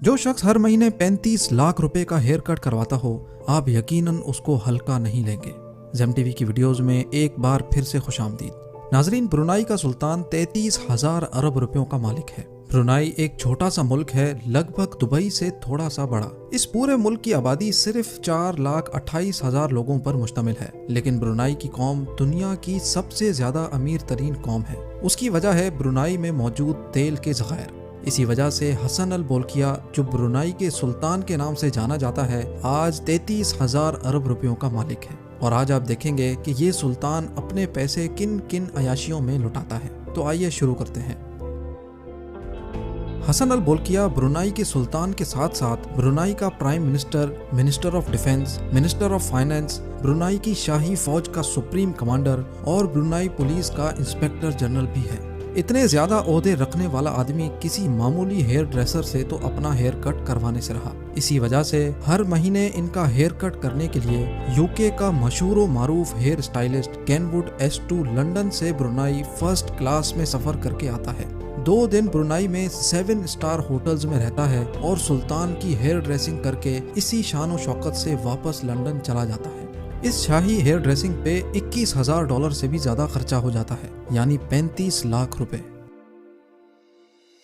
जो शख्स हर महीने 35 लाख रुपए का हेयर कट करवाता हो, आप यकीनन उसको हल्का नहीं लेंगे। ज़ेम टीवी की वीडियोस में एक बार फिर से खुशामदीद। नाजरीन, ब्रुनाई का सुल्तान 33,000 अरब रुपयों का मालिक है। ब्रुनाई एक छोटा सा मुल्क है, लगभग दुबई से थोड़ा सा बड़ा। इस पूरे मुल्क की आबादी सिर्फ 4,28,000 लोगों पर मुश्तमिल है, लेकिन ब्रुनाई की कौम दुनिया की सबसे ज्यादा अमीर तरीन कौम है। उसकी वजह है ब्रुनाई में मौजूद तेल के ज़खायर। इसी वजह से हसन अल बोल्किया, जो ब्रुनाई के सुल्तान के नाम से जाना जाता है, आज 33,000 अरब रुपयों का मालिक है। और आज आप देखेंगे कि ये सुल्तान अपने पैसे किन किन अयाशियों में लुटाता है। तो आइए शुरू करते हैं। हसन अल बोल्किया ब्रुनाई के सुल्तान के साथ साथ ब्रुनाई का prime minister, minister of defence, minister of finance, Brunei की शाही फौज का सुप्रीम कमांडर और ब्रुनाई पुलिस का इंस्पेक्टर जनरल भी है। इतने ज्यादा ओहदे रखने वाला आदमी किसी मामूली हेयर ड्रेसर से तो अपना हेयर कट करवाने से रहा। इसी वजह से हर महीने इनका हेयर कट करने के लिए यूके का मशहूर व मारूफ hair stylist Kenwood S2 London से ब्रुनाई फर्स्ट क्लास में सफर करके आता है। 2 दिन ब्रुनाई में 7 स्टार होटल्स में रहता है और सुल्तान की हेयर ड्रेसिंग करके इसी शान व शौकत से वापस लंदन चला जाता है। इस शाही हेयर ड्रेसिंग पे $21,000 से भी ज्यादा खर्चा हो जाता है, यानी 35 लाख रुपए।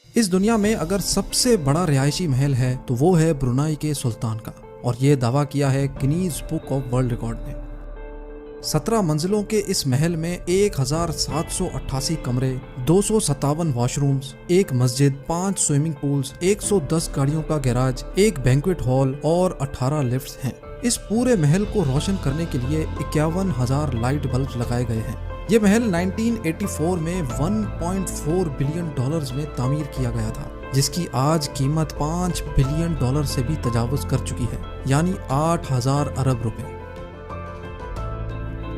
इस दुनिया में अगर सबसे बड़ा रिहायशी महल है तो वो है ब्रुनाई के सुल्तान का, और ये दावा किया है Guinness book of world record ने। 17 मंजिलों के इस महल में 1,788 कमरे, 257 वॉशरूम्स, 1 मस्जिद, 5 स्विमिंग पूल्स, 110 गाड़ियों का गैराज, 1 बैंक्वेट हॉल और 18 लिफ्ट्स हैं। इस पूरे महल को रोशन करने के लिए 51,000 लाइट बल्ब लगाए गए हैं। ये महल 1984 में $1.4 बिलियन में तामीर किया गया था, जिसकी आज कीमत $5 बिलियन से भी तजावुज कर चुकी है, यानी 8,000 अरब रुपए।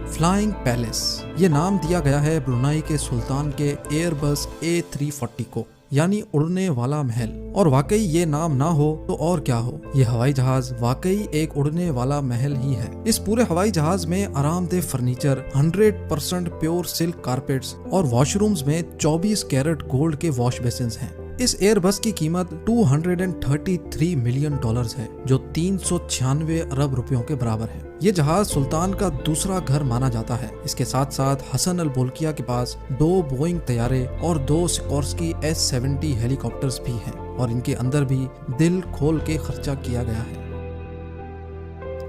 फ्लाइंग पैलेस, ये नाम दिया गया है ब्रुनाई के सुल्तान के एयरबस A340 को, यानी उड़ने वाला महल। और वाकई ये नाम ना हो तो और क्या हो, ये हवाई जहाज वाकई एक उड़ने वाला महल ही है। इस पूरे हवाई जहाज में आरामदेह फर्नीचर, 100% प्योर सिल्क कारपेट्स और वॉशरूम्स में 24 कैरेट गोल्ड के वॉश बेसिन्स हैं। इस एयरबस की कीमत $233 मिलियन है, जो 396 अरब रुपयों के बराबर है। ये जहाज सुल्तान का दूसरा घर माना जाता है। इसके साथ साथ हसन अल बोल्किया के पास 2 बोइंग तैयारे और 2 सिकोर्स्की S-70 हेलीकॉप्टर्स भी हैं, और इनके अंदर भी दिल खोल के खर्चा किया गया है।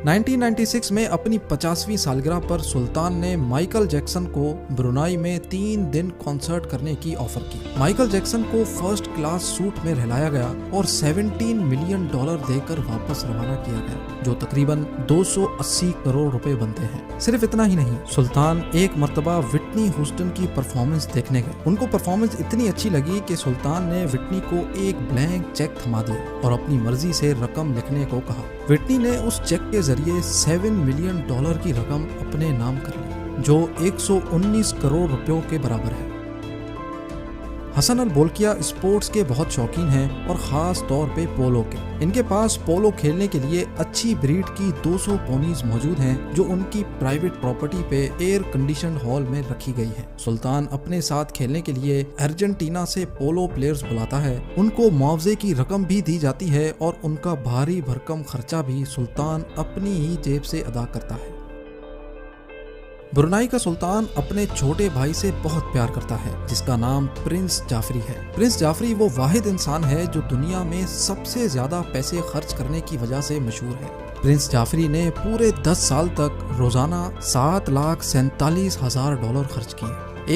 1996 में अपनी 50वीं सालगिरह पर सुल्तान ने माइकल जैक्सन को ब्रुनाई में 3 दिन कॉन्सर्ट करने की ऑफर की। माइकल जैक्सन को फर्स्ट क्लास सूट में रहलाया गया और $17 मिलियन देकर वापस रवाना किया गया, जो तकरीबन 280 करोड़ रुपए बनते हैं। सिर्फ इतना ही नहीं, सुल्तान एक मर्तबा विटनी ह्यूस्टन की परफॉर्मेंस देखने गए। उनको परफॉर्मेंस इतनी अच्छी लगी कि सुल्तान ने विटनी को एक ब्लैंक चेक थमा दिया और अपनी मर्जी से रकम लिखने को कहा। विटनी ने उस चेक के जरिए $7 मिलियन की रकम अपने नाम कर ली, जो 119 करोड़ रुपयों के बराबर है। हसन अल बोल्किया स्पोर्ट्स के बहुत शौकीन हैं, और ख़ास तौर पे पोलो के। इनके पास पोलो खेलने के लिए अच्छी ब्रीड की 200 पोनीज मौजूद हैं, जो उनकी प्राइवेट प्रॉपर्टी पे एयर कंडीशन हॉल में रखी गई हैं। सुल्तान अपने साथ खेलने के लिए अर्जेंटीना से पोलो प्लेयर्स बुलाता है। उनको मुआवजे की रकम भी दी जाती है, और उनका भारी भरकम खर्चा भी सुल्तान अपनी ही जेब से अदा करता है। ब्रुनाई का सुल्तान अपने छोटे भाई से बहुत प्यार करता है, जिसका नाम प्रिंस जाफरी है। प्रिंस जाफरी वो वाहिद इंसान है जो दुनिया में सबसे ज्यादा पैसे खर्च करने की वजह से मशहूर है। प्रिंस जाफरी ने पूरे 10 साल तक रोजाना $7,47,000 खर्च किए।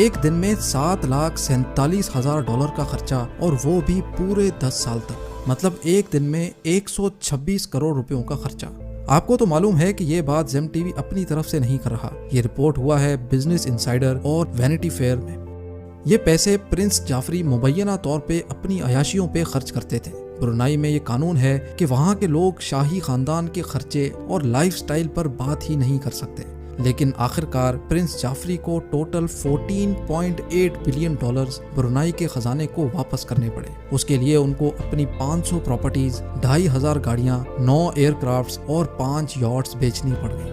एक दिन में $7,47,000 का खर्चा, और वो भी पूरे 10 साल तक, मतलब एक दिन में 126 करोड़ रुपयों का खर्चा। आपको तो मालूम है कि ये बात ज़ेम टीवी अपनी तरफ से नहीं कर रहा, ये रिपोर्ट हुआ है बिजनेस इनसाइडर और वैनिटी फेयर में। ये पैसे प्रिंस जाफरी मुबैना तौर पे अपनी अयाशियों पे खर्च करते थे। ब्रुनाई में ये कानून है कि वहाँ के लोग शाही खानदान के खर्चे और लाइफस्टाइल पर बात ही नहीं कर सकते, लेकिन आखिरकार प्रिंस जाफरी को टोटल $14.8 बिलियन ब्रुनाई के खजाने को वापस करने पड़े। उसके लिए उनको अपनी 500 प्रॉपर्टीज, 2,500 गाड़ियां, 9 एयरक्राफ्ट्स और 5 यॉट्स बेचनी पड़ गई।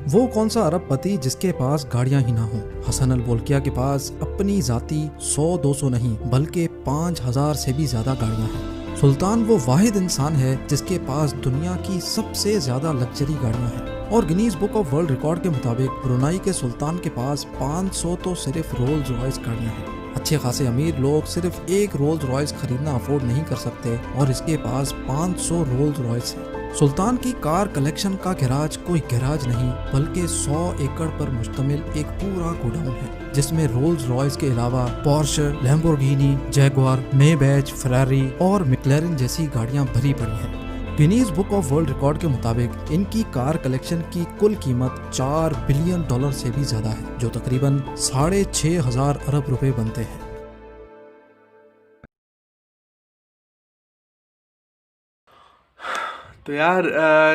वो कौन सा अरबपति जिसके पास गाड़ियां ही ना हो। हसन अल बोल्किया के पास अपनी जाती 100-200 नहीं बल्कि 5000 से भी ज्यादा गाड़ियां हैं। सुल्तान वो वाहिद इंसान है जिसके पास दुनिया की सबसे ज्यादा लग्जरी गाड़ियां हैं और Guinness book of world record के मुताबिक ब्रुनाई के सुल्तान के पास 500 तो सिर्फ रोल्स रॉयस गाड़ियां हैं। अच्छे खासे अमीर लोग सिर्फ एक रोल्स रॉयस खरीदना अफोर्ड नहीं कर सकते और इसके पास 500 रोल्स रॉयस है। सुल्तान की कार कलेक्शन का गैराज कोई गैराज नहीं बल्कि 100 एकड़ पर मुश्तमिल एक पूरा गोडाउन है जिसमें रोल्स रॉयस के अलावा पोर्श, लैम्बोर्गिनी, जैगुआर, मेबैच, फेरारी और मैक्लेरन जैसी गाड़ियां भरी पड़ी हैं। Guinness book of world record के मुताबिक इनकी कार कलेक्शन की कुल कीमत $4 बिलियन से भी ज्यादा है जो तकरीबन 6,500 अरब रुपए बनते हैं। तो यार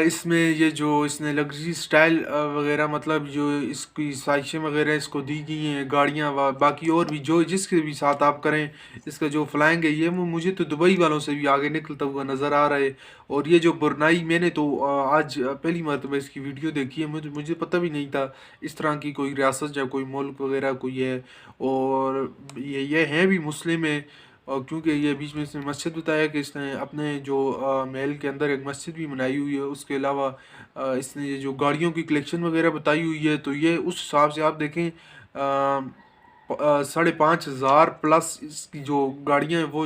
इसमें ये जो इसने लग्जरी स्टाइल वगैरह मतलब जो इसकी साइशें वगैरह इसको दी गई हैं गाड़ियाँ बाकी और भी जो जिसके भी साथ आप करें इसका जो फ्लाइंग है ये मुझे तो दुबई वालों से भी आगे निकलता हुआ नज़र आ रहा है। और ये जो बुरनाई मैंने तो आज पहली मरतबा इसकी वीडियो देखी है, मुझे पता भी नहीं था इस तरह की कोई रियासत या कोई मुल्क वगैरह कोई है। और ये हैं भी मुस्लिम है और क्योंकि ये बीच में इसने मस्जिद बताया कि इसने अपने जो महल के अंदर एक मस्जिद भी बनाई हुई है। उसके अलावा इसने ये जो गाड़ियों की कलेक्शन वगैरह बताई हुई है तो ये उस हिसाब से आप देखें 5,500 प्लस इसकी जो गाड़ियाँ हैं वो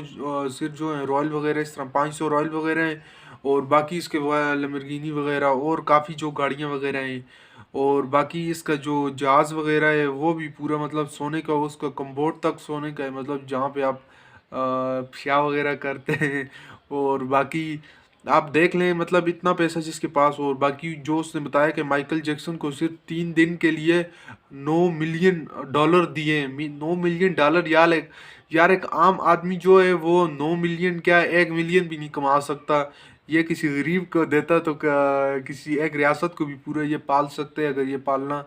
सिर्फ जो हैं रॉयल वगैरह इस तरह 500 रॉयल वगैरह हैं और बाकी इसके लैम्बोर्गिनी वगैरह और काफ़ी जो गाड़ियाँ वगैरह हैं। और बाकी इसका जो जहाज़ वगैरह है वो भी पूरा मतलब सोने का, उसका कम्बोर्ड तक सोने का है, मतलब जहाँ पे आप प्या वगैरह करते हैं। और बाकी आप देख लें मतलब इतना पैसा जिसके पास। और बाकी जो उसने बताया कि माइकल जैक्सन को सिर्फ 3 दिन के लिए $9 मिलियन दिए। $9 मिलियन यार एक आम आदमी जो है वो 9 मिलियन क्या 1 मिलियन भी नहीं कमा सकता। ये किसी गरीब को देता तो किसी एक रियासत को भी पूरा ये पाल सकते हैं अगर ये पालना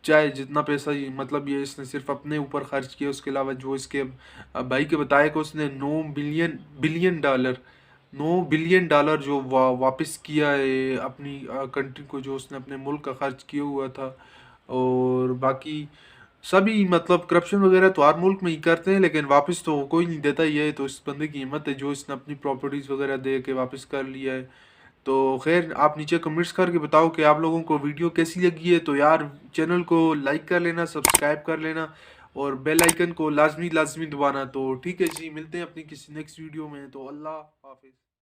चाहे जितना पैसा मतलब ये इसने सिर्फ अपने ऊपर खर्च किया। उसके अलावा जो इसके भाई के बताया कि उसने 9 बिलियन डॉलर जो वापस किया है अपनी कंट्री को, जो उसने अपने मुल्क का खर्च किया हुआ था। और बाकी सभी मतलब करप्शन वगैरह तो हर मुल्क में ही करते हैं लेकिन वापस तो कोई नहीं देता। ये तो इस बंदे की हिम्मत है जो इसने अपनी प्रॉपर्टीज़ वगैरह दे के वापस कर लिया है। तो खैर आप नीचे कमेंट्स करके बताओ कि आप लोगों को वीडियो कैसी लगी है। तो यार चैनल को लाइक कर लेना, सब्सक्राइब कर लेना और बेल आइकन को लाजमी लाजमी दबाना। तो ठीक है जी, मिलते हैं अपनी किसी नेक्स्ट वीडियो में। तो अल्लाह हाफिज़।